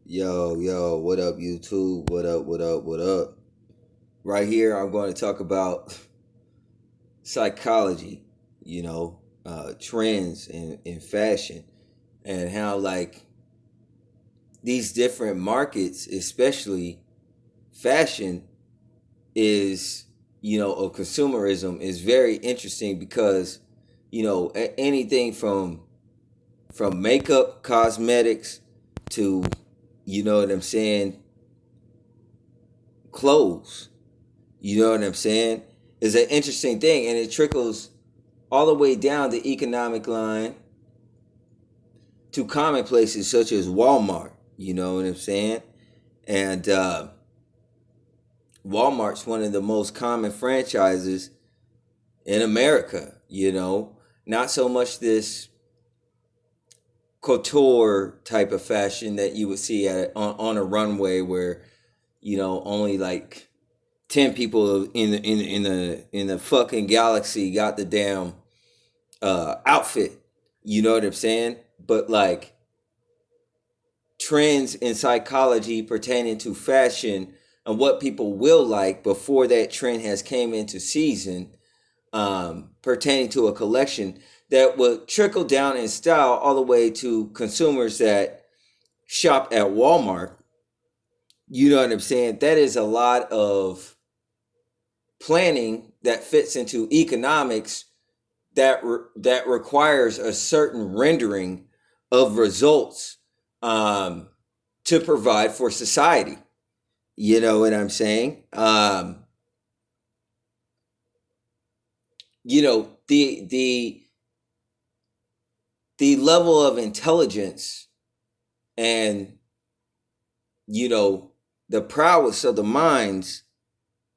Yo, what up, YouTube? What up? Right here, I'm going to talk about psychology, trends in fashion, and how, like, these different markets, especially fashion, is, of consumerism, is very interesting because, anything from makeup, cosmetics to, you know what I'm saying, clothes. You know what I'm saying? Is an interesting thing, and it trickles all the way down the economic line to common places such as Walmart. You know what I'm saying? And Walmart's one of the most common franchises in America. Not so much this couture type of fashion that you would see on a runway where only like 10 people in the fucking galaxy got the damn outfit. You know what I'm saying? But like trends in psychology pertaining to fashion and what people will like before that trend has came into season, pertaining to a collection that will trickle down in style all the way to consumers that shop at Walmart. You know what I'm saying? That is a lot of planning that fits into economics that requires a certain rendering of results, um, to provide for society. You know what I'm saying? The level of intelligence and you know the prowess of the minds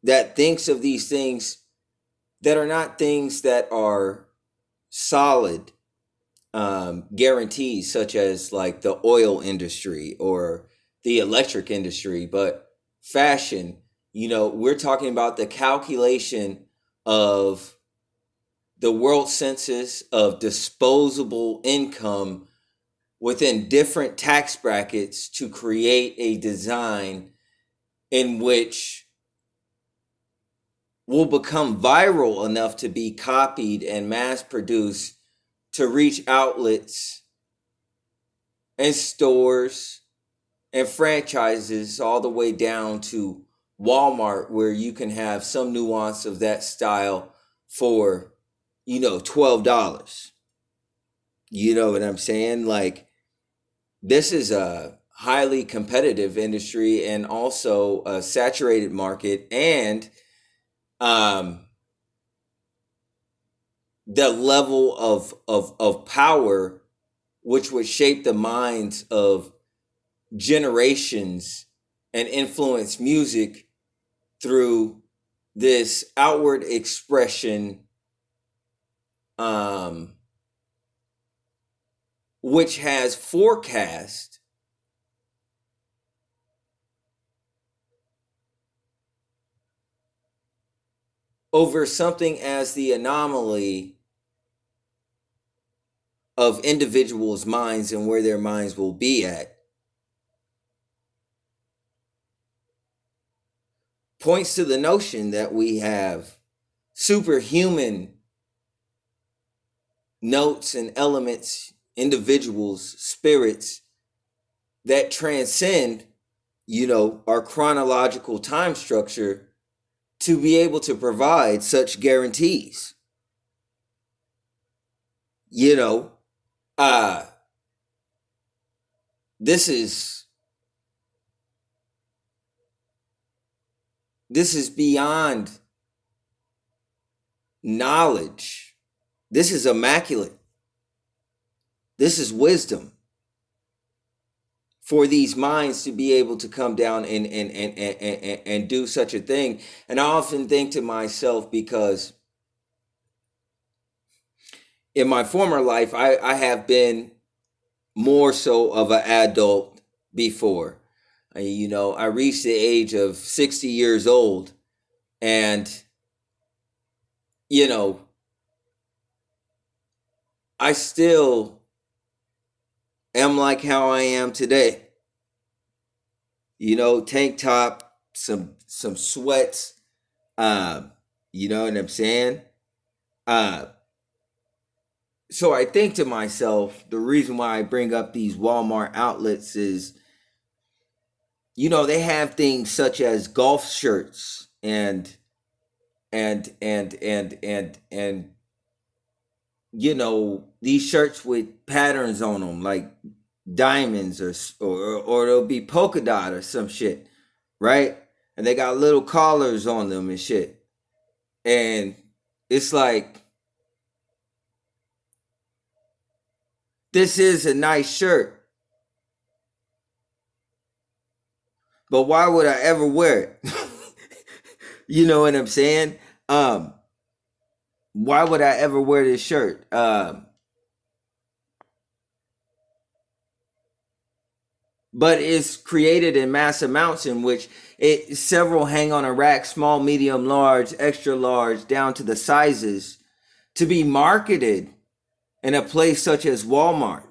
that thinks of these things that are not things that are solid, guarantees, such as like the oil industry or the electric industry, but fashion. We're talking about the calculation of the world census of disposable income within different tax brackets to create a design in which will become viral enough to be copied and mass produced to reach outlets and stores and franchises all the way down to Walmart, where you can have some nuance of that style for, $12. You know what I'm saying? Like, this is a highly competitive industry and also a saturated market, and um, the level of power which would shape the minds of generations and influence music through this outward expression, um, which has forecast over something as the anomaly of individuals' minds and where their minds will be at, points to the notion that we have superhuman notes and elements, individuals, spirits that transcend, our chronological time structure to be able to provide such guarantees. You know, uh, this is this is beyond knowledge. This is immaculate. This is wisdom for these minds to be able to come down and do such a thing. And I often think to myself, because in my former life, I have been more so of an adult before. I reached the age of 60 years old, and, you know, I still am like how I am today. tank top, some sweats. You know what I'm saying? Uh, so I think to myself, the reason why I bring up these Walmart outlets is, they have things such as golf shirts and these shirts with patterns on them like diamonds or it'll be polka dot or some shit, right? And they got little collars on them and shit. And it's like, this is a nice shirt, but why would I ever wear it? You know what I'm saying? Why would I ever wear this shirt? But it's created in mass amounts in which several hang on a rack, small, medium, large, extra large, down to the sizes, to be marketed in a place such as Walmart,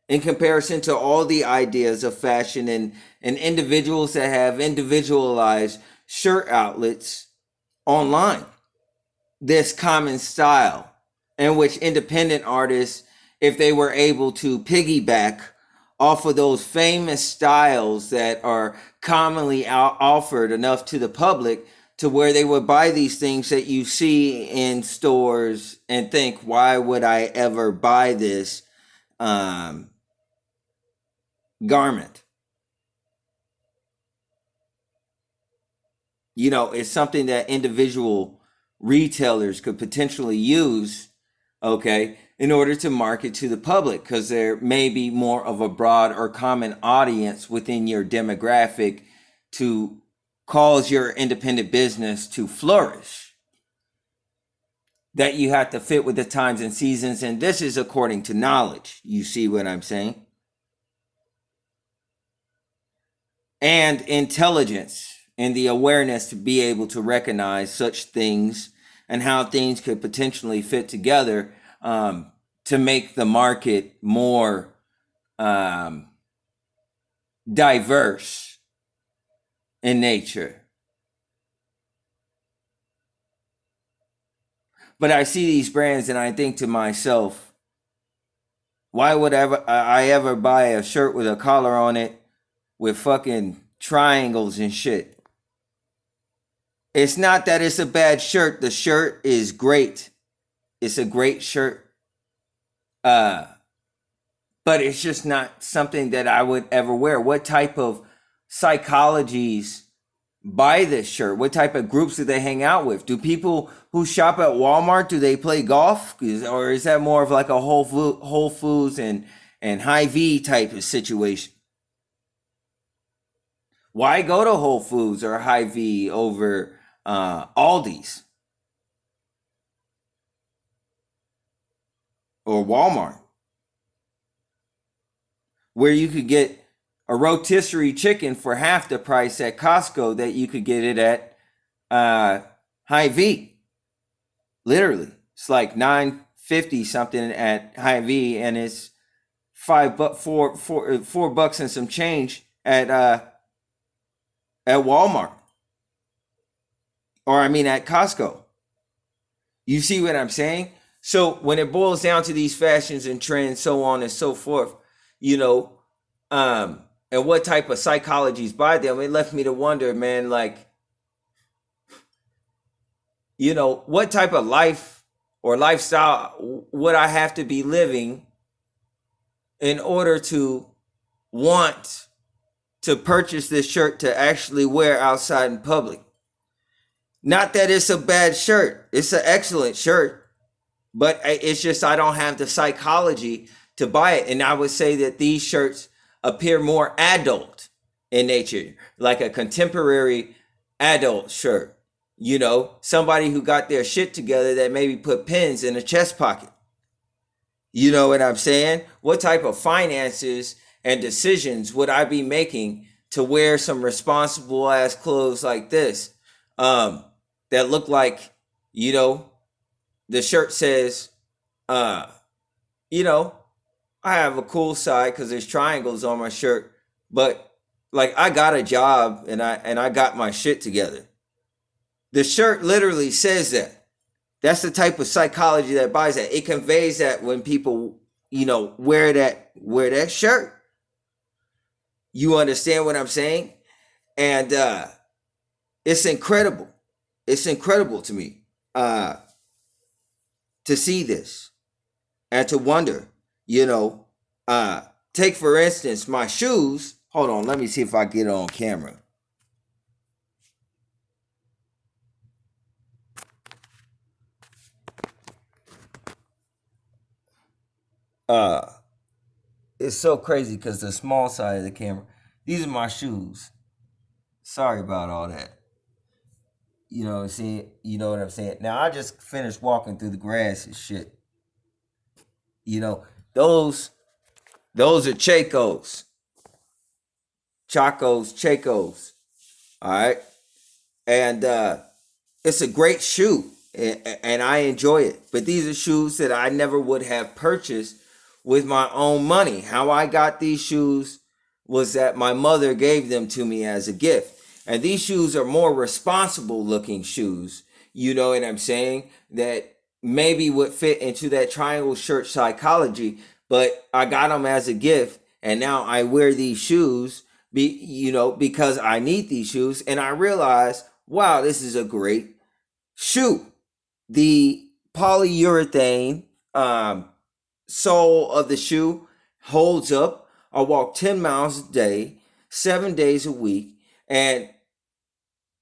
in comparison to all the ideas of fashion and individuals that have individualized shirt outlets online. This common style in which independent artists, if they were able to piggyback off of those famous styles that are commonly offered enough to the public to where they would buy these things that you see in stores and think, why would I ever buy this garment? It's something that individual retailers could potentially use, okay, in order to market to the public, because there may be more of a broad or common audience within your demographic to cause your independent business to flourish, that you have to fit with the times and seasons. And this is according to knowledge. You see what I'm saying? And intelligence and the awareness to be able to recognize such things and how things could potentially fit together to make the market more diverse in nature. But I see these brands and I think to myself, why would I ever buy a shirt with a collar on it with fucking triangles and shit? It's not that it's a bad shirt. The shirt is great. It's a great shirt. But it's just not something that I would ever wear. What type of psychologies buy this shirt? What type of groups do they hang out with? Do people who shop at Walmart, do they play golf? Or is that more of like a Whole Foods and Hy-Vee type of situation? Why go to Whole Foods or Hy-Vee over Aldi's or Walmart, where you could get a rotisserie chicken for half the price at Costco that you could get it at Hy-Vee? Literally, it's like $9.50 something at Hy-Vee, and it's $4 and some change at Walmart, or at Costco. You see what I'm saying? So when it boils down to these fashions and trends, so on and so forth, and what type of psychologies buy them, it left me to wonder, man, like, what type of life or lifestyle would I have to be living in order to want to purchase this shirt to actually wear outside in public? Not that it's a bad shirt. It's an excellent shirt. But it's just I don't have the psychology to buy it. And I would say that these shirts appear more adult in nature, like a contemporary adult shirt. Somebody who got their shit together that maybe put pins in a chest pocket. You know what I'm saying? What type of finances and decisions would I be making to wear some responsible ass clothes like this that look like, the shirt says, I have a cool side because there's triangles on my shirt, but Like I got a job and I got my shit together. The shirt literally says that. That's the type of psychology that buys that. It conveys that when people, wear that shirt. You understand what I'm saying? And it's incredible. It's incredible to me uh, to see this and to wonder, you know, uh, take for instance my shoes. Hold on, let me see if I get it on camera. Uh, it's so crazy because the small side of the camera. These are my shoes. Sorry about all that. You know what I'm saying? You know what I'm saying? Now I just finished walking through the grass and shit. You know, those those are Chacos. Chacos. All right. And it's a great shoe and I enjoy it. But these are shoes that I never would have purchased with my own money. How I got these shoes was that my mother gave them to me as a gift. And these shoes are more responsible looking shoes. You know what I'm saying? That maybe would fit into that triangle shirt psychology, but I got them as a gift and now I wear these shoes because I need these shoes and I realize, wow, this is a great shoe. The polyurethane sole of the shoe holds up. I walk 10 miles a day, 7 days a week, and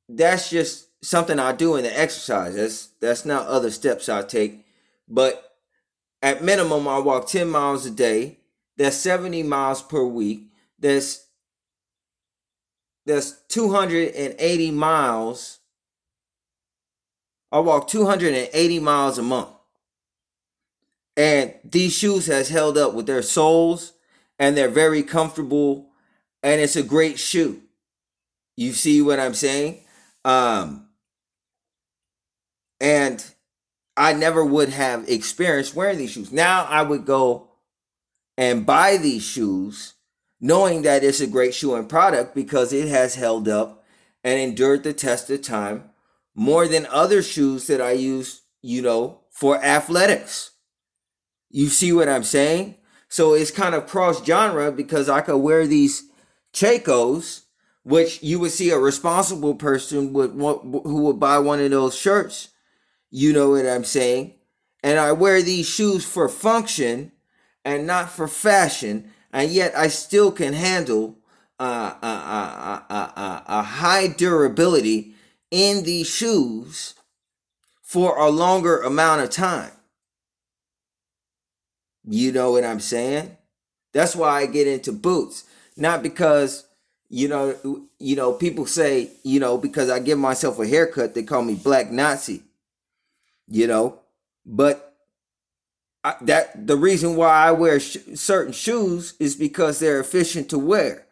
that's just something I do in the exercise. That's not other steps I take, but at minimum I walk 10 miles a day. That's 70 miles per week. That's 280 miles. I walk 280 miles a month. And these shoes has held up with their soles and they're very comfortable and it's a great shoe. You see what I'm saying? Um, and I never would have experienced wearing these shoes. Now I would go and buy these shoes knowing that it's a great shoe and product because it has held up and endured the test of time more than other shoes that I use, for athletics. You see what I'm saying? So it's kind of cross genre because I could wear these Chacos, which you would see a responsible person who would buy one of those shirts. You know what I'm saying? And I wear these shoes for function and not for fashion, and yet I still can handle a high durability in these shoes for a longer amount of time. You know what I'm saying? That's why I get into boots. Not because, people say, because I give myself a haircut, they call me Black Nazi, you know. But that the reason why I wear certain shoes is because they're efficient to wear.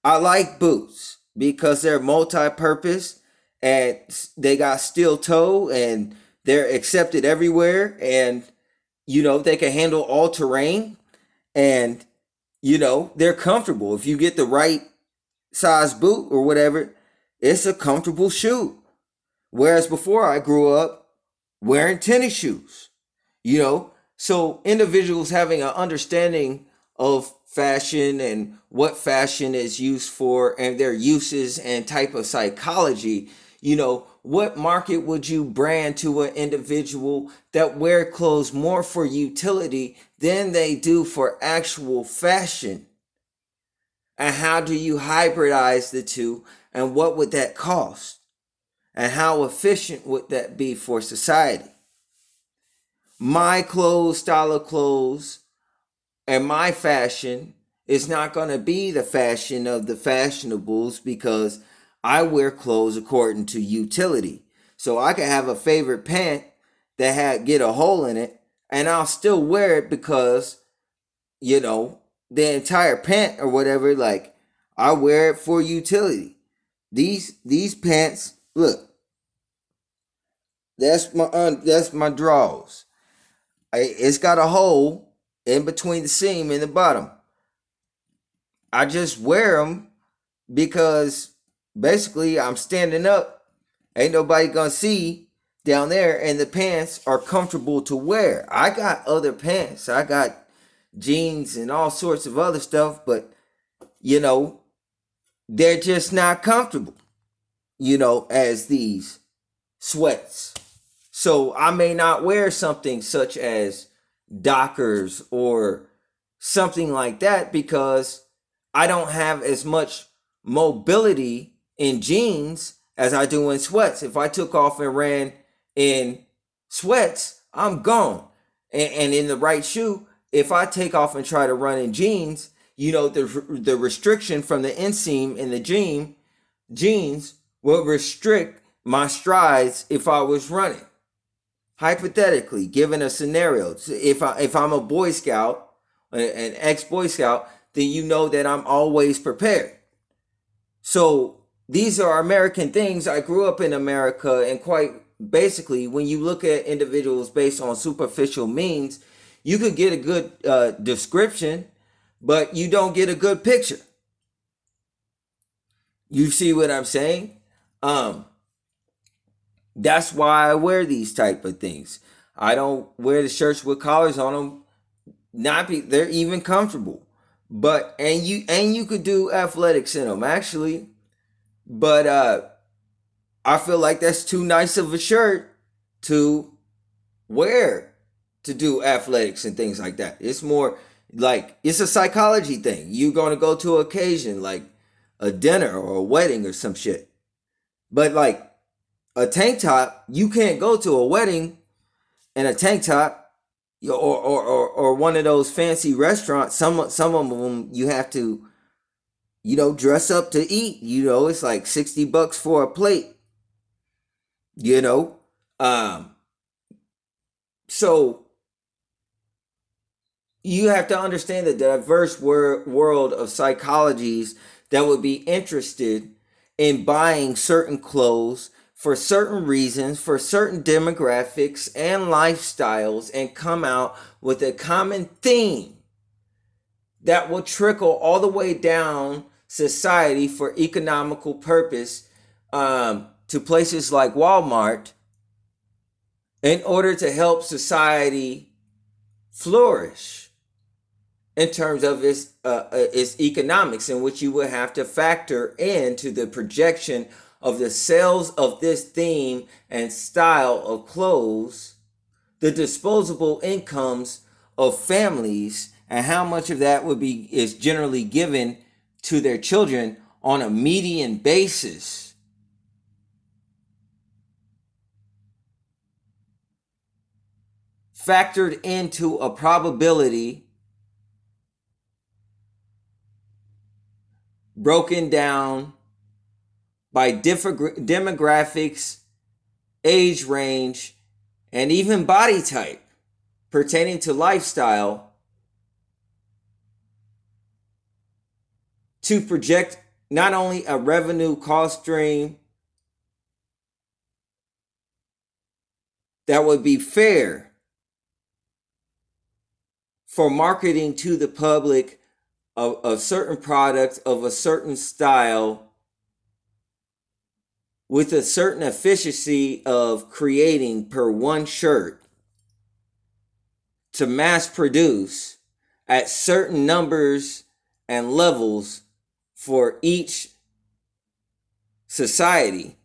I like boots because they're multi-purpose and they got steel toe and they're accepted everywhere and they can handle all terrain and they're comfortable. If you get the right size boot or whatever, it's a comfortable shoe. Whereas before I grew up wearing tennis shoes, so individuals having an understanding of fashion and what fashion is used for and their uses and type of psychology, what market would you brand to an individual that wear clothes more for utility than they do for actual fashion? And how do you hybridize the two? And what would that cost? And how efficient would that be for society? My clothes, style of clothes, and my fashion is not going to be the fashion of the fashionables because I wear clothes according to utility. So I can have a favorite pant that get a hole in it and I'll still wear it because, the entire pant or whatever, like I wear it for utility. These pants, look, that's my drawers. It's got a hole in between the seam and the bottom. I just wear them because basically I'm standing up. Ain't nobody gonna see down there, and the pants are comfortable to wear. I got other pants. I got jeans and all sorts of other stuff, but you know, they're just not comfortable, as these sweats. So I may not wear something such as Dockers or something like that because I don't have as much mobility in jeans as I do in sweats. If I took off and ran in sweats, I'm gone. And in the right shoe, if I take off and try to run in jeans, the restriction from the inseam in the jeans will restrict my strides if I was running. Hypothetically, given a scenario, if I'm a Boy Scout, an ex Boy Scout, then you know that I'm always prepared. So these are American things. I grew up in America, and quite basically, when you look at individuals based on superficial means, you could get a good description, but you don't get a good picture. You see what I'm saying? That's why I wear these type of things. I don't wear the shirts with collars on them. They're even comfortable. But and you could do athletics in them actually. But I feel like that's too nice of a shirt to wear to do athletics and things like that. It's more like it's a psychology thing. You're going to go to an occasion like a dinner or a wedding or some shit. But like a tank top, you can't go to a wedding in a tank top or one of those fancy restaurants. Some of them you have to dress up to eat. It's like $60 for a plate. You know, um, so you have to understand the diverse world of psychologies that would be interested in buying certain clothes for certain reasons, for certain demographics and lifestyles, and come out with a common theme that will trickle all the way down society for economical purpose to places like Walmart in order to help society flourish in terms of its economics, in which you would have to factor into the projection of the sales of this theme and style of clothes, the disposable incomes of families, and how much of that is generally given to their children on a median basis. Factored into a probability broken down by different demographics, age range, and even body type pertaining to lifestyle to project not only a revenue cost stream that would be fair for marketing to the public of a certain product of a certain style with a certain efficiency of creating per one shirt to mass produce at certain numbers and levels for each society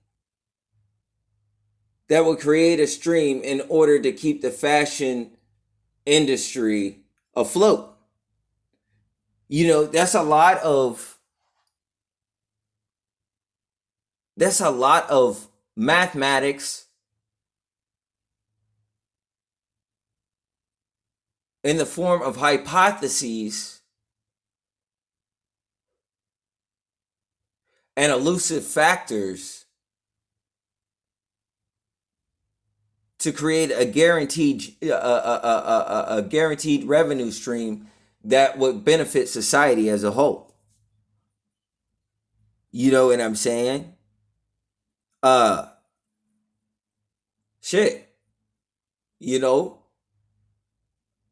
that would create a stream in order to keep the fashion industry afloat. That's a lot of mathematics in the form of hypotheses and elusive factors to create a guaranteed revenue stream that would benefit society as a whole. You know what I'm saying? Shit.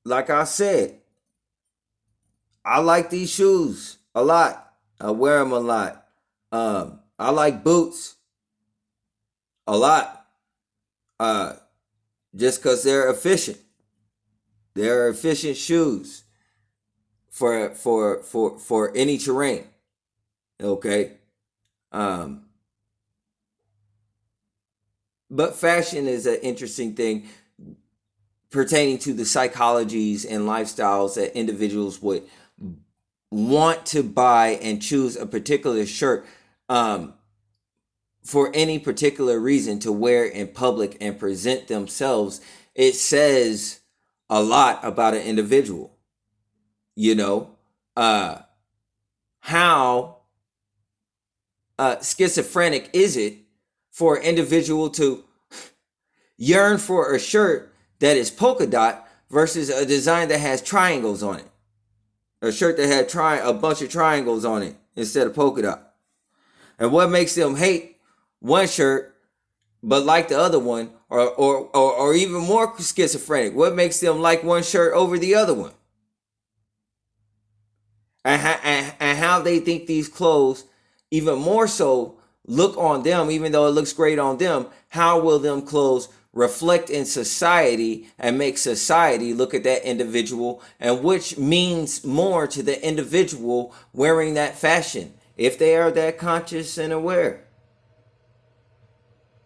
Like I said, I like these shoes a lot. I wear them a lot. I like boots a lot, uh, just because they're efficient. They're efficient shoes for any terrain. Okay. Um, but fashion is an interesting thing pertaining to the psychologies and lifestyles that individuals would want to buy and choose a particular shirt um, for any particular reason to wear in public and present themselves. It says a lot about an individual. You know, uh, how schizophrenic is it for an individual to yearn for a shirt that is polka dot versus a design that has triangles on it? A shirt that had a bunch of triangles on it instead of polka dot. And what makes them hate one shirt but like the other one, or even more schizophrenic? What makes them like one shirt over the other one? And how they think these clothes, even more so, look on them, even though it looks great on them. How will them clothes reflect in society and make society look at that individual, and which means more to the individual wearing that fashion, if they are that conscious and aware?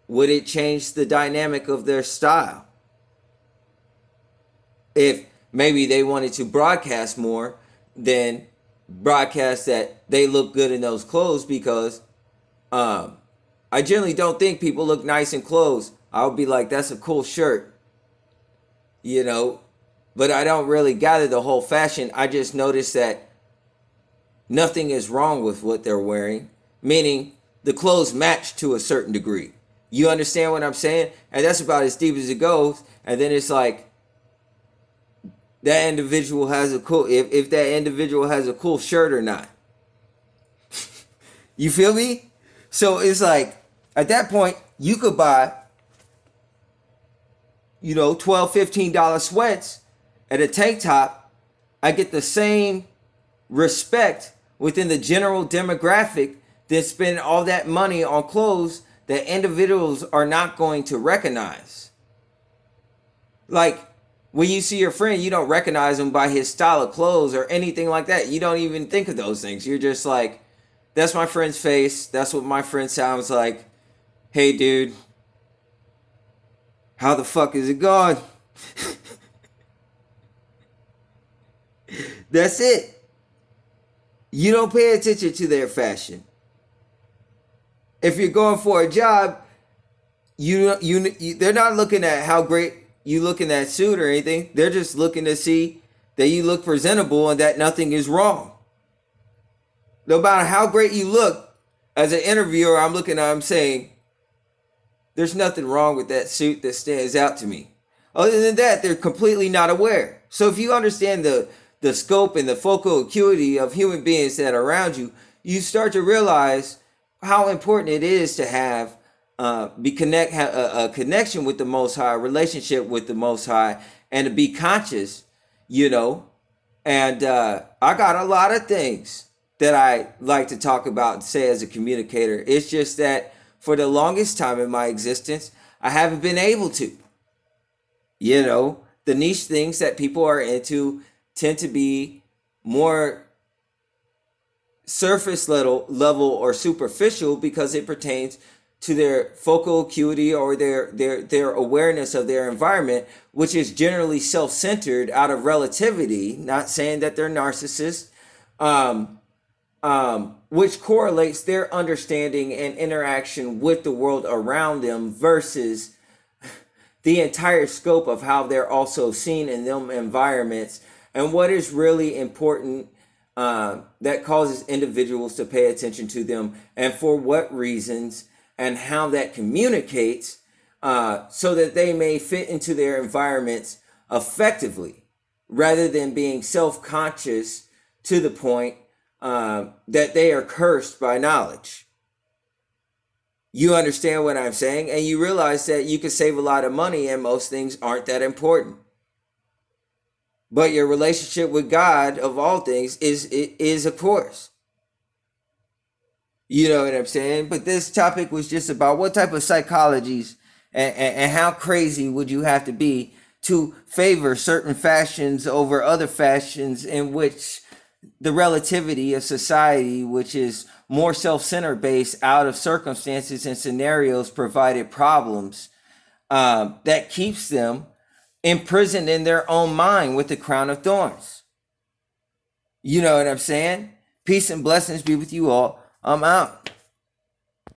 Would it change the dynamic of their style? If maybe they wanted to broadcast more, then broadcast that they look good in those clothes, because I generally don't think people look nice in clothes. I'll be like, that's a cool shirt, you know, but I don't really gather the whole fashion. I just notice that nothing is wrong with what they're wearing, meaning the clothes match to a certain degree. You understand what I'm saying? And that's about as deep as it goes. And then it's like, that individual has a cool, if that individual has a cool shirt or not. You feel me? So it's like, at that point, you could buy, $12, $15 sweats and a tank top. I get the same respect within the general demographic than spending all that money on clothes that individuals are not going to recognize. Like, when you see your friend, you don't recognize him by his style of clothes or anything like that. You don't even think of those things. You're just like, that's my friend's face. That's what my friend sounds like. Hey, dude, how the fuck is it going? That's it. You don't pay attention to their fashion. If you're going for a job, they're not looking at how great you look in that suit or anything. They're just looking to see that you look presentable and that nothing is wrong. No matter how great you look, as an interviewer, I'm saying, there's nothing wrong with that suit that stands out to me. Other than that, they're completely not aware. So if you understand the scope and the focal acuity of human beings that are around you, you start to realize how important it is to have a connection with the Most High, a relationship with the Most High, and to be conscious, And I got a lot of things that I like to talk about and say as a communicator. It's just that for the longest time in my existence, I haven't been able to. The niche things that people are into tend to be more surface level or superficial, because it pertains to their focal acuity or their awareness of their environment, which is generally self-centered out of relativity. Not saying that they're narcissists, which correlates their understanding and interaction with the world around them versus the entire scope of how they're also seen in them environments, and what is really important that causes individuals to pay attention to them, and for what reasons, and how that communicates so that they may fit into their environments effectively, rather than being self-conscious to the point that they are cursed by knowledge. You understand what I'm saying? And you realize that you can save a lot of money and most things aren't that important. But your relationship with God, of all things, is of course. You know what I'm saying? But this topic was just about what type of psychologies and how crazy would you have to be to favor certain fashions over other fashions in which the relativity of society, which is more self-centered based out of circumstances and scenarios, provided problems that keeps them imprisoned in their own mind with the crown of thorns. You know what I'm saying? Peace and blessings be with you all. I'm out.